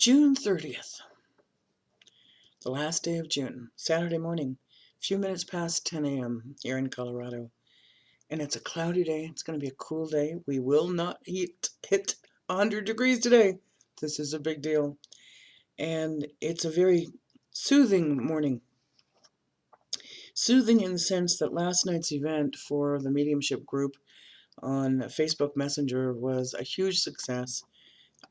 June 30th, the last day of June, Saturday morning, a few minutes past 10 a.m. here in Colorado. And it's a cloudy day. It's going to be a cool day. We will not hit 100 degrees today. This is a big deal. And it's a very soothing morning. Soothing in the sense that last night's event for the mediumship group on Facebook Messenger was a huge success.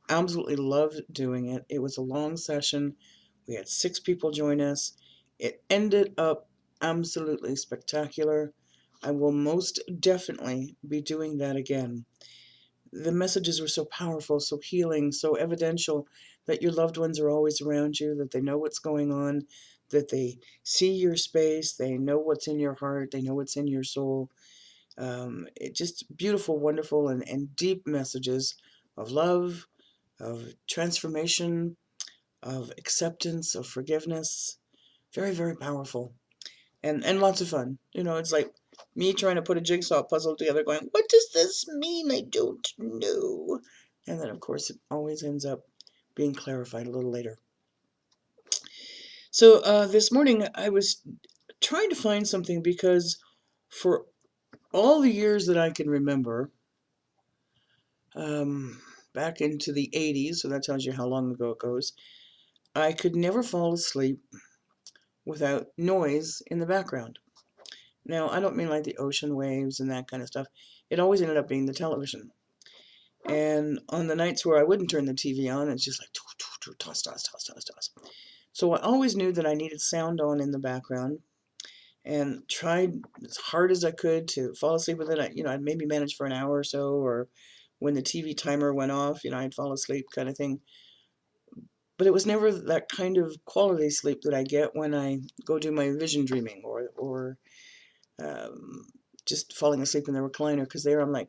Absolutely loved doing it. It was a long session. We had 6 people join us. It ended up absolutely spectacular. I will most definitely be doing that again. The messages were so powerful, so healing, so evidential that your loved ones are always around you, that they know what's going on, that they see your space, they know what's in your heart, they know what's in your soul. It just beautiful, wonderful, and deep messages of love, of transformation, of acceptance, of forgiveness. Very, very powerful. And lots of fun. It's like me trying to put a jigsaw puzzle together going, what does this mean? I don't know. And then, of course, it always ends up being clarified a little later. So this morning I was trying to find something because for all the years that I can remember, back into the 80s, so that tells you how long ago it goes, I could never fall asleep without noise in the background. Now, I don't mean like the ocean waves and that kind of stuff. It always ended up being the television. And on the nights where I wouldn't turn the TV on, it's just like toss, toss, toss, toss, toss. So I always knew that I needed sound on in the background and tried as hard as I could to fall asleep with it. I'd maybe manage for an hour or so, or when the TV timer went off, I'd fall asleep kind of thing. But it was never that kind of quality sleep that I get when I go do my vision dreaming or um, just falling asleep in the recliner, because there I'm like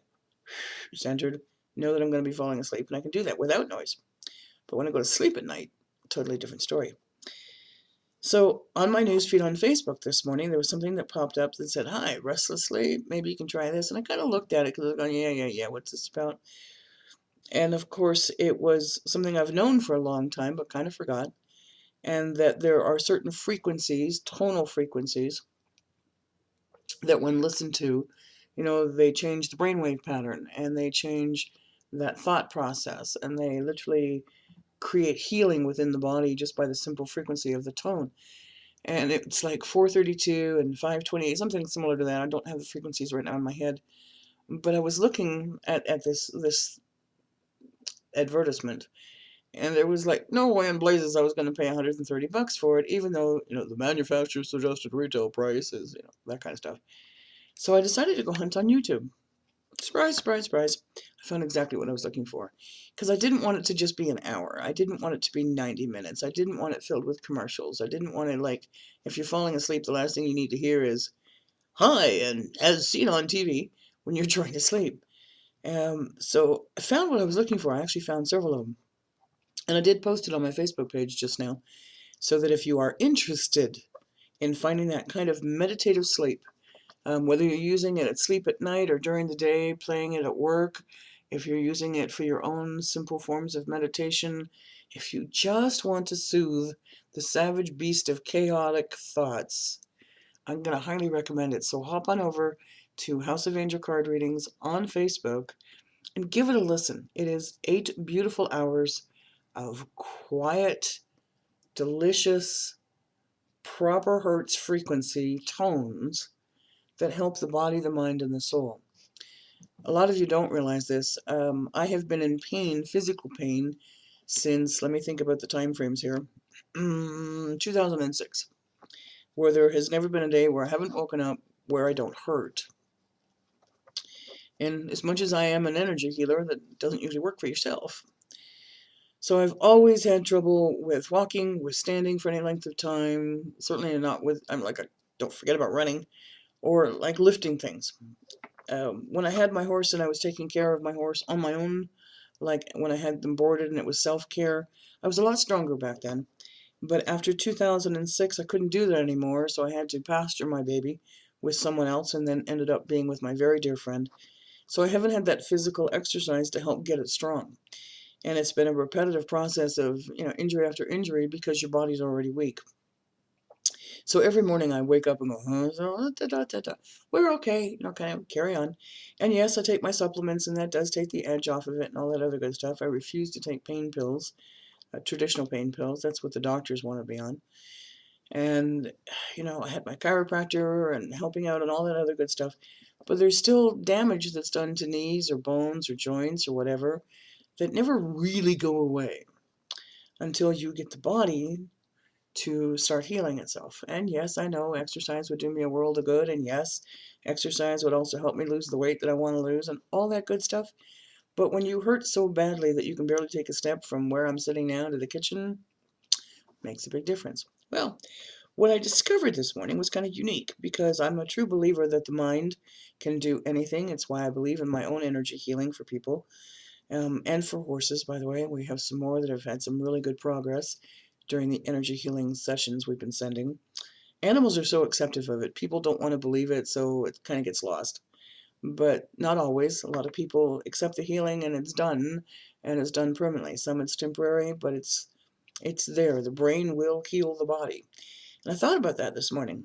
centered, know that I'm going to be falling asleep, and I can do that without noise. But when I go to sleep at night, totally different story. So on my newsfeed on Facebook this morning, there was something that popped up that said, "Hi, restless sleep. Maybe you can try this." And I kind of looked at it because I was going, yeah. What's this about? And of course, it was something I've known for a long time, but kind of forgot. And that there are certain frequencies, tonal frequencies, that when listened to, they change the brainwave pattern and they change that thought process and they literally create healing within the body just by the simple frequency of the tone. And it's like 432 and 528, something similar to that. I don't have the frequencies right now in my head, but I was looking at this advertisement, and there was like no way in blazes I was going to pay $130 for it, even though the manufacturer suggested retail price is that kind of stuff. So I decided to go hunt on YouTube. Surprise, surprise, surprise. I found exactly what I was looking for. Because I didn't want it to just be an hour. I didn't want it to be 90 minutes. I didn't want it filled with commercials. I didn't want it if you're falling asleep, the last thing you need to hear is, "Hi, and as seen on TV," when you're trying to sleep. So I found what I was looking for. I actually found several of them. And I did post it on my Facebook page just now, so that if you are interested in finding that kind of meditative sleep, whether you're using it at sleep at night or during the day, playing it at work, if you're using it for your own simple forms of meditation, if you just want to soothe the savage beast of chaotic thoughts, I'm going to highly recommend it. So hop on over to House of Angel Card Readings on Facebook and give it a listen. It is 8 beautiful hours of quiet, delicious, proper Hertz frequency tones that help the body, the mind, and the soul. A lot of you don't realize this. I have been in pain, physical pain, since, let me think about the time frames here, 2006, where there has never been a day where I haven't woken up where I don't hurt. And as much as I am an energy healer, that doesn't usually work for yourself. So I've always had trouble with walking, with standing for any length of time, certainly not with, don't forget about running, or like lifting things. When I had my horse and I was taking care of my horse on my own, like when I had them boarded and it was self-care, I was a lot stronger back then. But after 2006, I couldn't do that anymore, so I had to pasture my baby with someone else and then ended up being with my very dear friend. So I haven't had that physical exercise to help get it strong. And it's been a repetitive process of, injury after injury because your body's already weak. So every morning I wake up and go, we're okay, kind of carry on. And yes, I take my supplements, and that does take the edge off of it and all that other good stuff. I refuse to take pain pills, traditional pain pills. That's what the doctors want to be on. And, I had my chiropractor and helping out and all that other good stuff. But there's still damage that's done to knees or bones or joints or whatever that never really go away until you get the body to start healing itself. And yes, I know exercise would do me a world of good. And yes, exercise would also help me lose the weight that I want to lose and all that good stuff. But when you hurt so badly that you can barely take a step from where I'm sitting now to the kitchen, makes a big difference. Well, what I discovered this morning was kind of unique because I'm a true believer that the mind can do anything. It's why I believe in my own energy healing for people, and for horses, by the way. We have some more that have had some really good progress during the energy healing sessions we've been sending. Animals are so accepting of it. People don't want to believe it, so it kind of gets lost. But not always. A lot of people accept the healing and it's done, and it's done permanently. Some it's temporary, but it's there. The brain will heal the body. And I thought about that this morning.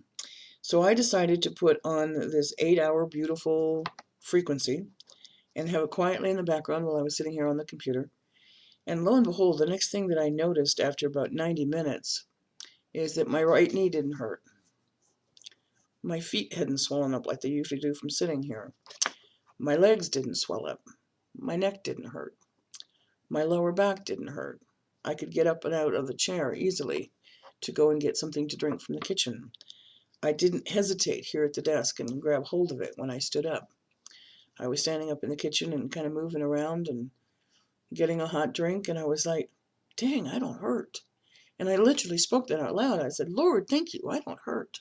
So I decided to put on this 8-hour beautiful frequency and have it quietly in the background while I was sitting here on the computer. And lo and behold, the next thing that I noticed after about 90 minutes is that my right knee didn't hurt. My feet hadn't swollen up like they usually do from sitting here. My legs didn't swell up. My neck didn't hurt. My lower back didn't hurt. I could get up and out of the chair easily to go and get something to drink from the kitchen. I didn't hesitate here at the desk and grab hold of it when I stood up. I was standing up in the kitchen and kind of moving around and getting a hot drink, and I was like, dang, I don't hurt. And I literally spoke that out loud. I said, Lord, thank you, I don't hurt.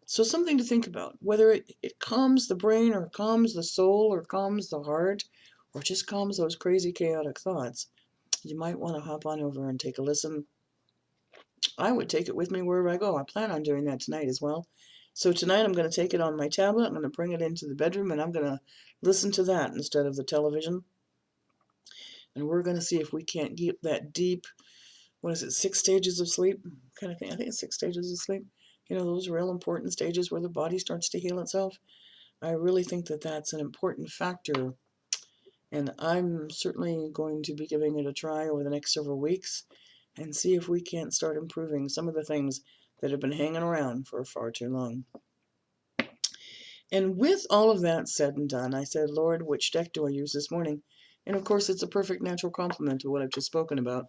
So something to think about, whether it calms the brain or calms the soul or calms the heart or just calms those crazy chaotic thoughts. You might want to hop on over and take a listen. I would take it with me wherever I go. I plan on doing that tonight as well. So tonight I'm going to take it on my tablet. I'm going to bring it into the bedroom and I'm going to listen to that instead of the television. And we're going to see if we can't get that deep, 6 stages of sleep kind of thing. I think it's 6 stages of sleep. Those real important stages where the body starts to heal itself. I really think that that's an important factor. And I'm certainly going to be giving it a try over the next several weeks and see if we can't start improving some of the things that have been hanging around for far too long. And with all of that said and done, I said, Lord, which deck do I use this morning? And of course, it's a perfect natural complement to what I've just spoken about.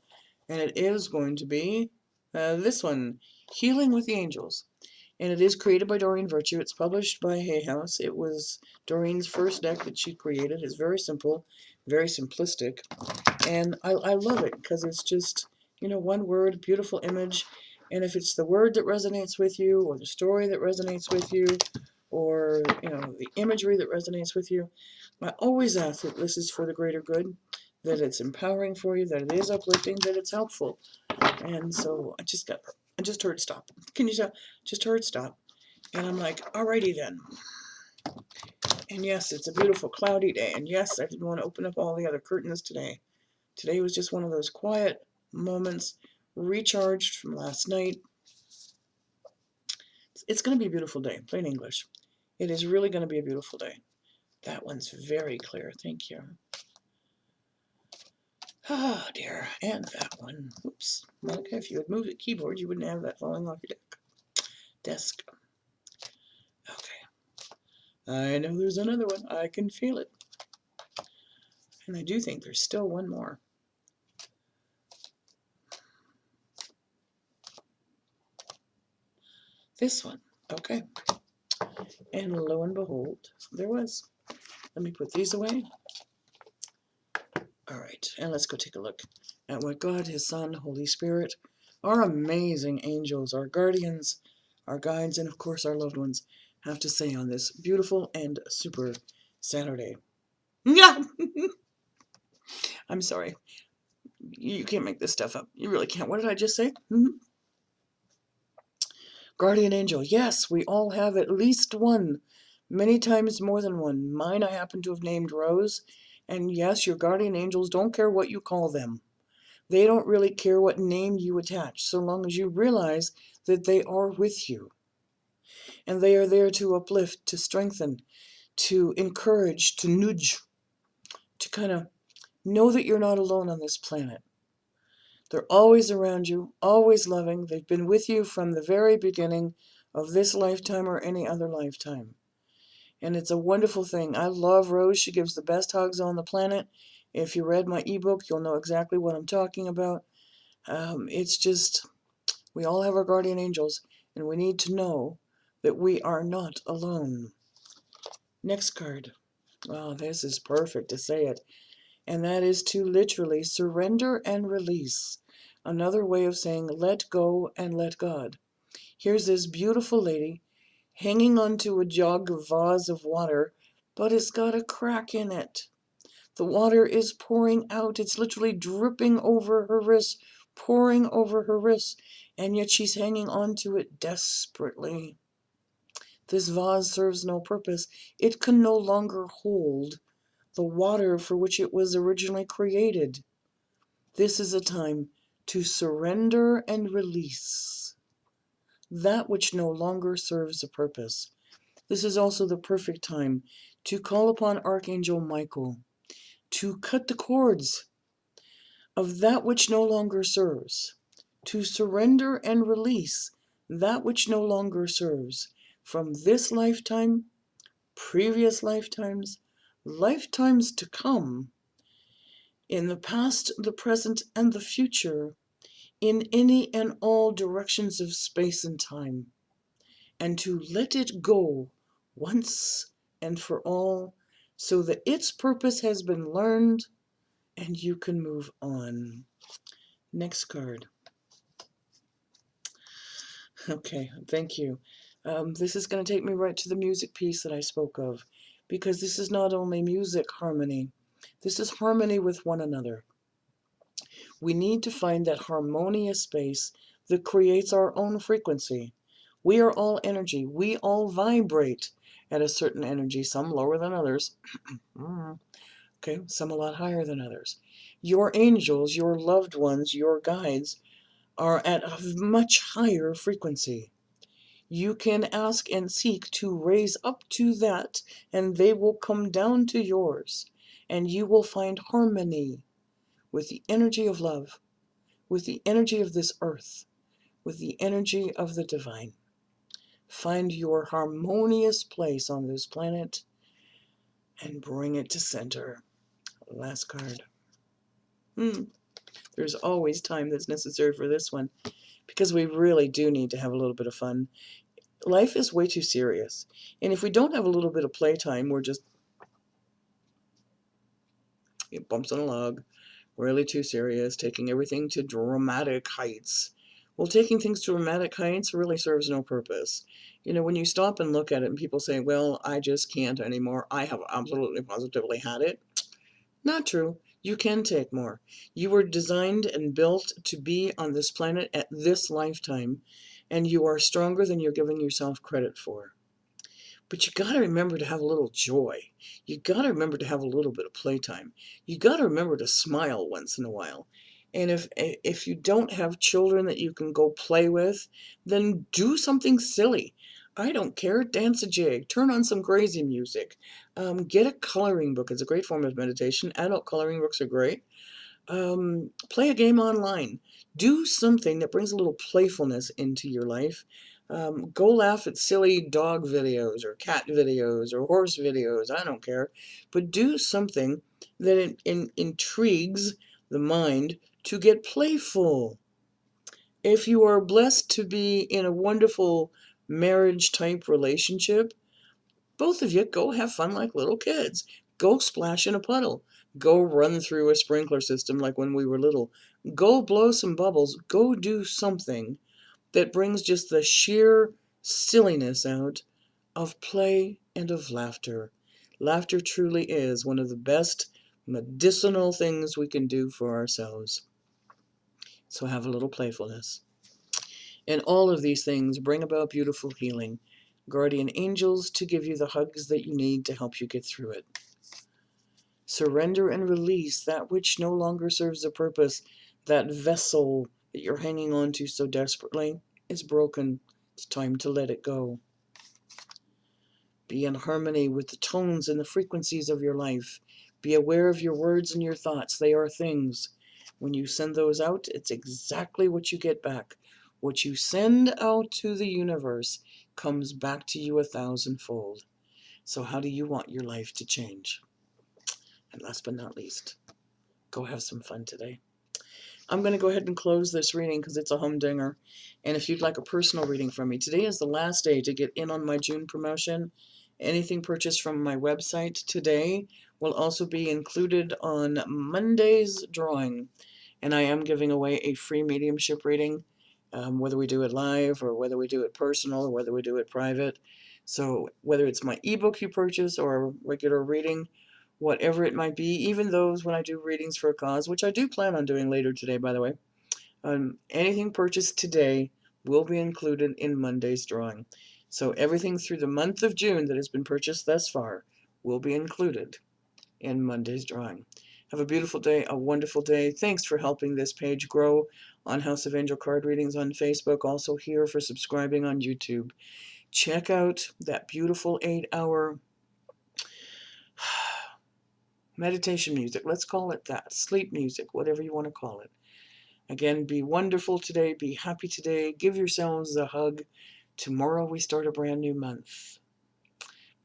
And it is going to be this one, Healing with the Angels. And it is created by Doreen Virtue. It's published by Hay House. It was Doreen's first deck that she created. It's very simple, very simplistic. And I love it because it's just, one word, beautiful image. And if it's the word that resonates with you or the story that resonates with you or, the imagery that resonates with you, I always ask that this is for the greater good, that it's empowering for you, that it is uplifting, that it's helpful. And so I just heard stop. Can you tell? Just heard stop. And I'm like, alrighty then. And yes, it's a beautiful cloudy day. And yes, I didn't want to open up all the other curtains today. Today was just one of those quiet moments, recharged from last night. It's going to be a beautiful day, plain English. It is really going to be a beautiful day. That one's very clear. Thank you. Oh, dear. And that one. Oops. Okay, if you had moved the keyboard, you wouldn't have that falling off your desk. Okay. I know there's another one. I can feel it. And I do think there's still one more. This one. Okay. And lo and behold, there was. Let me put these away. All right, and let's go take a look at what God, His Son, Holy Spirit, our amazing angels, our guardians, our guides, and of course our loved ones have to say on this beautiful and super Saturday. Yeah, I'm sorry. You can't make this stuff up. You really can't. What did I just say? Guardian angel. Yes, we all have at least one. Many times more than one. Mine I happen to have named Rose, And yes, your guardian angels don't care what you call them. They don't really care what name you attach, so long as you realize that they are with you. And they are there to uplift, to strengthen, to encourage, to nudge, to kind of know that you're not alone on this planet. They're always around you, always loving. They've been with you from the very beginning of this lifetime or any other lifetime. And it's a wonderful thing. I love Rose. She gives the best hugs on the planet. If you read my ebook, you'll know exactly what I'm talking about. It's just, we all have our guardian angels, and we need to know that we are not alone. Next card. Oh, this is perfect to say it. And that is to literally surrender and release. Another way of saying let go and let God. Here's this beautiful lady hanging onto a jug of vase of water, but it's got a crack in it. The water is pouring out. It's literally dripping over her wrist, pouring over her wrist, and yet she's hanging on to it desperately. This vase serves no purpose. It can no longer hold the water for which it was originally created. This is a time to surrender and release that which no longer serves a purpose. This is also the perfect time to call upon Archangel Michael to cut the cords of that which no longer serves, to surrender and release that which no longer serves from this lifetime, previous lifetimes, lifetimes to come, in the past, the present, and the future, in any and all directions of space and time, and to let it go once and for all, so that its purpose has been learned and you can move on. Next card. Okay, thank you. This is going to take me right to the music piece that I spoke of, because this is not only music harmony, this is harmony with one another. We need to find that harmonious space that creates our own frequency. We are all energy. We all vibrate at a certain energy, some lower than others. Okay, some a lot higher than others. Your angels, your loved ones, your guides are at a much higher frequency. You can ask and seek to raise up to that, and they will come down to yours, and you will find harmony with the energy of love, with the energy of this earth, with the energy of the divine. Find your harmonious place on this planet and bring it to center. Last card. There's always time that's necessary for this one, because we really do need to have a little bit of fun. Life is way too serious. And if we don't have a little bit of playtime, we're just bumps on a log, really too serious, taking everything to dramatic heights. Well, taking things to dramatic heights really serves no purpose. You know, when you stop and look at it and people say, well, I just can't anymore, I have absolutely positively had it. Not true. You can take more. You were designed and built to be on this planet at this lifetime, and you are stronger than you're giving yourself credit for. But you got to remember to have a little joy. You got to remember to have a little bit of playtime. You got to remember to smile once in a while. And if you don't have children that you can go play with, then do something silly. I don't care. Dance a jig. Turn on some crazy music. Get a coloring book. It's a great form of meditation. Adult coloring books are great. Play a game online. Do something that brings a little playfulness into your life. Go laugh at silly dog videos or cat videos or horse videos. I don't care. But do something that intrigues the mind to get playful. If you are blessed to be in a wonderful marriage type relationship, both of you go have fun like little kids. Go splash in a puddle. Go run through a sprinkler system like when we were little. Go blow some bubbles. Go do something that brings just the sheer silliness out of play and of laughter. Laughter truly is one of the best medicinal things we can do for ourselves. So have a little playfulness. And all of these things bring about beautiful healing. Guardian angels to give you the hugs that you need to help you get through it. Surrender and release that which no longer serves a purpose. That vessel that you're hanging on to so desperately is broken. It's time to let it go. Be in harmony with the tones and the frequencies of your life. Be aware of your words and your thoughts. They are things. When you send those out, it's exactly what you get back. What you send out to the universe comes back to you 1,000-fold. So how do you want your life to change? And last but not least, go have some fun today. I'm going to go ahead and close this reading because it's a humdinger. And if you'd like a personal reading from me, today is the last day to get in on my June promotion. Anything purchased from my website today will also be included on Monday's drawing. And I am giving away a free mediumship reading, whether we do it live or whether we do it personal or whether we do it private. So whether it's my ebook you purchase or a regular reading, whatever it might be, even those when I do readings for a cause, which I do plan on doing later today, by the way, anything purchased today will be included in Monday's drawing. So everything through the month of June that has been purchased thus far will be included in Monday's drawing. Have a beautiful day, a wonderful day. Thanks for helping this page grow on House of Angel Card Readings on Facebook. Also here for subscribing on YouTube. Check out that beautiful 8-hour meditation music. Let's call it that. Sleep music, whatever you want to call it. Again, be wonderful today. Be happy today. Give yourselves a hug. Tomorrow we start a brand new month.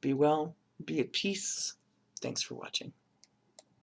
Be well. Be at peace. Thanks for watching.